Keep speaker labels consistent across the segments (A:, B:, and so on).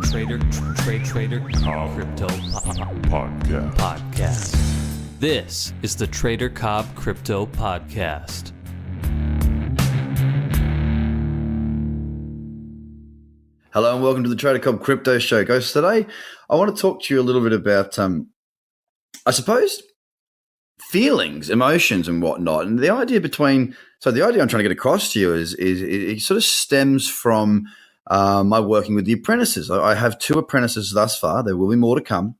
A: Trader Cobb Crypto Podcast. This is the Trader Cobb Crypto Podcast.
B: Hello and welcome to the Trader Cobb Crypto Show. Guys, today I want to talk to you a little bit about, I suppose, feelings, emotions and whatnot. And the idea I'm trying to get across to you is it sort of stems from my working with the apprentices. I have 2 apprentices thus far. There will be more to come.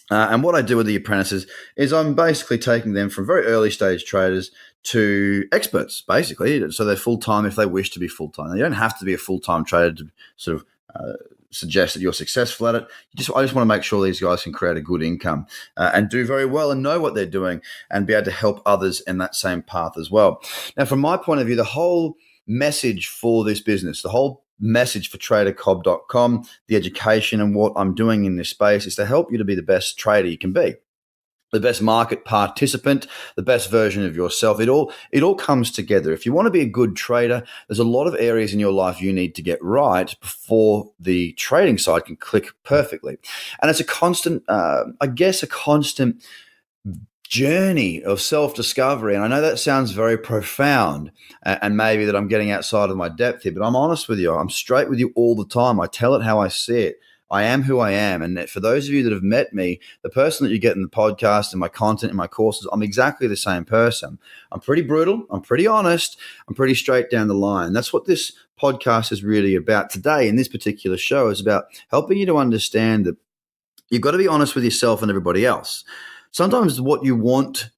B: And what I do with the apprentices is I'm basically taking them from very early stage traders to experts, basically. So they're full-time if they wish to be full-time. You don't have to be a full-time trader to sort of suggest that you're successful at it. I just want to make sure these guys can create a good income and do very well and know what they're doing and be able to help others in that same path as well. Now, from my point of view, the whole message for this business, the whole message for tradercobb.com, the education and what I'm doing in this space is to help you to be the best trader you can be, the best market participant, the best version of yourself. It all comes together. If you want to be a good trader, there's a lot of areas in your life you need to get right before the trading side can click perfectly. And it's a constant journey of self-discovery. And I know that sounds very profound and maybe that I'm getting outside of my depth here, but I'm honest with you. I'm straight with you all the time. I tell it how I see it. I am who I am. And for those of you that have met me, the person that you get in the podcast and my content and my courses, I'm exactly the same person. I'm pretty brutal. I'm pretty honest. I'm pretty straight down the line. That's what this podcast is really about today. In this particular show is about helping you to understand that you've got to be honest with yourself and everybody else. Sometimes what you want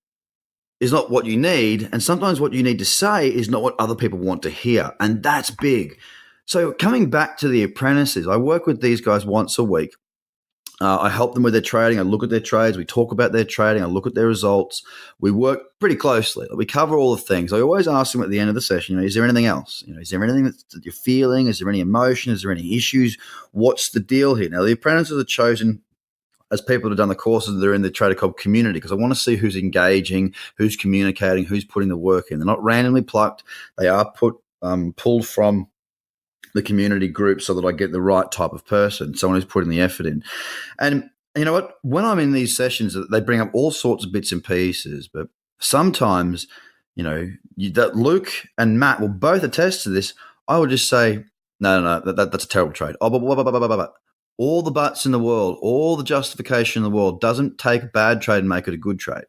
B: is not what you need, and sometimes what you need to say is not what other people want to hear, and that's big. So coming back to the apprentices, I work with these guys once a week. I help them with their trading. I look at their trades. We talk about their trading. I look at their results. We work pretty closely. We cover all the things. I always ask them at the end of the session, is there anything else? Is there anything that you're feeling? Is there any emotion? Is there any issues? What's the deal here? Now, the apprentices are chosen as people that have done the courses that are in the Trader Cobb community, because I want to see who's engaging, who's communicating, who's putting the work in. They're not randomly plucked. They are pulled from the community group so that I get the right type of person, someone who's putting the effort in. And you know what? When I'm in these sessions, they bring up all sorts of bits and pieces, but sometimes, that Luke and Matt will both attest to this. I would just say, no, that's a terrible trade. All the buts in the world, all the justification in the world doesn't take a bad trade and make it a good trade.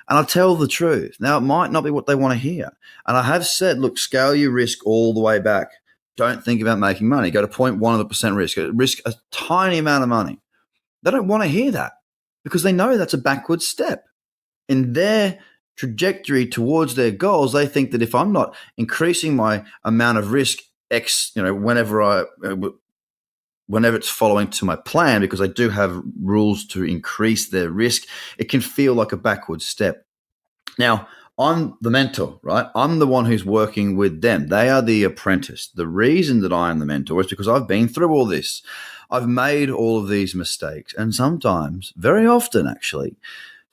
B: And I'll tell the truth. Now, it might not be what they want to hear. And I have said, look, scale your risk all the way back. Don't think about making money. Go to 0.1% risk. Risk a tiny amount of money. They don't want to hear that because they know that's a backward step. In their trajectory towards their goals, they think that if I'm not increasing my amount of risk whenever it's following to my plan, because I do have rules to increase their risk, it can feel like a backward step. Now, I'm the mentor, right? I'm the one who's working with them. They are the apprentice. The reason that I am the mentor is because I've been through all this. I've made all of these mistakes. And sometimes, very often actually,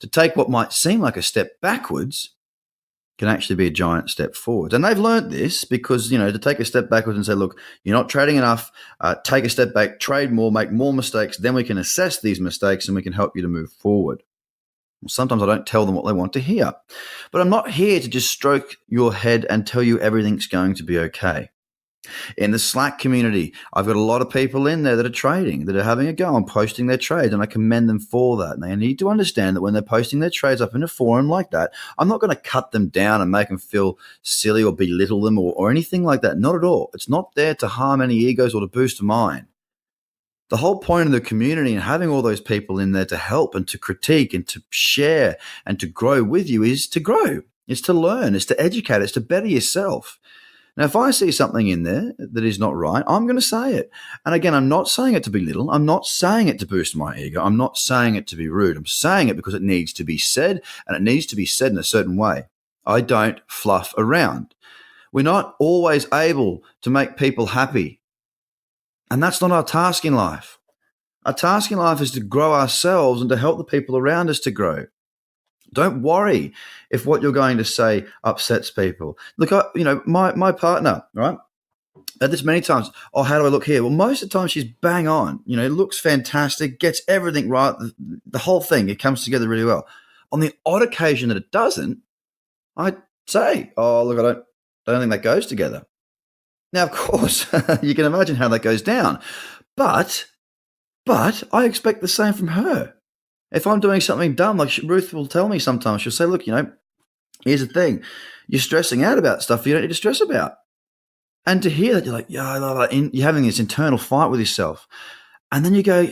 B: to take what might seem like a step backwards can actually be a giant step forward. And they've learned this because, to take a step backwards and say, look, you're not trading enough, take a step back, trade more, make more mistakes, then we can assess these mistakes and we can help you to move forward. Well, sometimes I don't tell them what they want to hear. But I'm not here to just stroke your head and tell you everything's going to be okay. In the Slack community, I've got a lot of people in there that are trading, that are having a go and posting their trades, and I commend them for that. And they need to understand that when they're posting their trades up in a forum like that, I'm not going to cut them down and make them feel silly or belittle them or anything like that. Not at all. It's not there to harm any egos or to boost mine. The whole point of the community and having all those people in there to help and to critique and to share and to grow with you is to grow. It's to learn. It's to educate. It's to better yourself. Now, if I see something in there that is not right, I'm going to say it. And again, I'm not saying it to belittle. I'm not saying it to boost my ego. I'm not saying it to be rude. I'm saying it because it needs to be said, and it needs to be said in a certain way. I don't fluff around. We're not always able to make people happy. And that's not our task in life. Our task in life is to grow ourselves and to help the people around us to grow. Don't worry if what you're going to say upsets people. Look, my partner, right? At this many times, oh, how do I look here? Well, most of the time she's bang on. It looks fantastic, gets everything right. The whole thing, it comes together really well. On the odd occasion that it doesn't, I say, oh, look, I don't think that goes together. Now, of course, you can imagine how that goes down. But I expect the same from her. If I'm doing something dumb, like Ruth will tell me sometimes, she'll say, look, here's the thing. You're stressing out about stuff you don't need to stress about. And to hear that, you're like, yeah, I love it. You're having this internal fight with yourself. And then you go,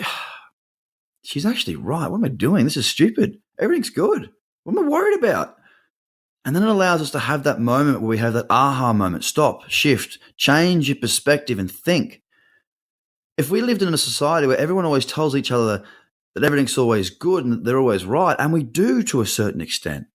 B: she's actually right. What am I doing? This is stupid. Everything's good. What am I worried about? And then it allows us to have that moment where we have that aha moment. Stop, shift, change your perspective and think. If we lived in a society where everyone always tells each other that everything's always good and that they're always right, and we do to a certain extent,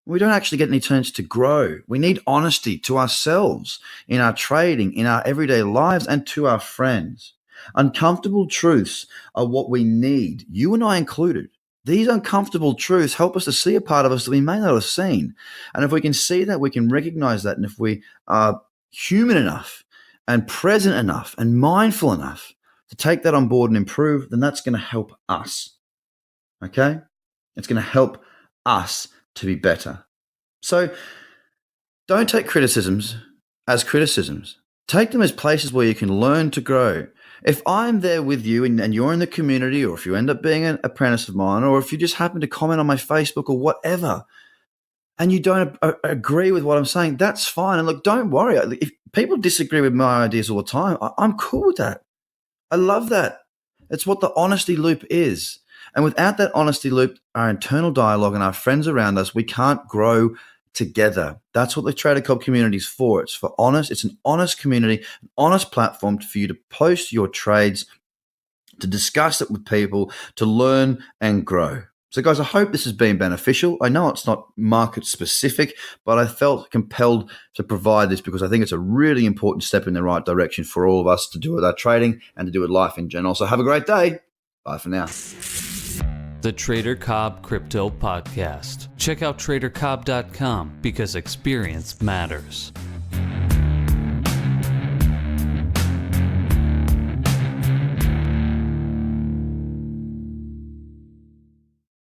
B: we don't actually get any chance to grow. We need honesty to ourselves, in our trading, in our everyday lives, and to our friends. Uncomfortable truths are what we need, you and I included. These uncomfortable truths help us to see a part of us that we may not have seen. And if we can see that, we can recognize that. And if we are human enough and present enough and mindful enough to take that on board and improve, then that's going to help us. Okay? It's going to help us to be better. So don't take criticisms as criticisms. Take them as places where you can learn to grow. If I'm there with you and you're in the community, or if you end up being an apprentice of mine, or if you just happen to comment on my Facebook or whatever, and you don't agree with what I'm saying, that's fine. And look, don't worry. If people disagree with my ideas all the time, I'm cool with that. I love that. It's what the honesty loop is. And without that honesty loop, our internal dialogue and our friends around us, we can't grow together. That's what the Trader Cobb community is for. It's for honest. It's an honest community, an honest platform for you to post your trades, to discuss it with people, to learn and grow. So guys, I hope this has been beneficial. I know it's not market specific, but I felt compelled to provide this because I think it's a really important step in the right direction for all of us to do with our trading and to do with life in general. So have a great day. Bye for now.
A: The Trader Cobb Crypto Podcast. Check out tradercobb.com because experience matters.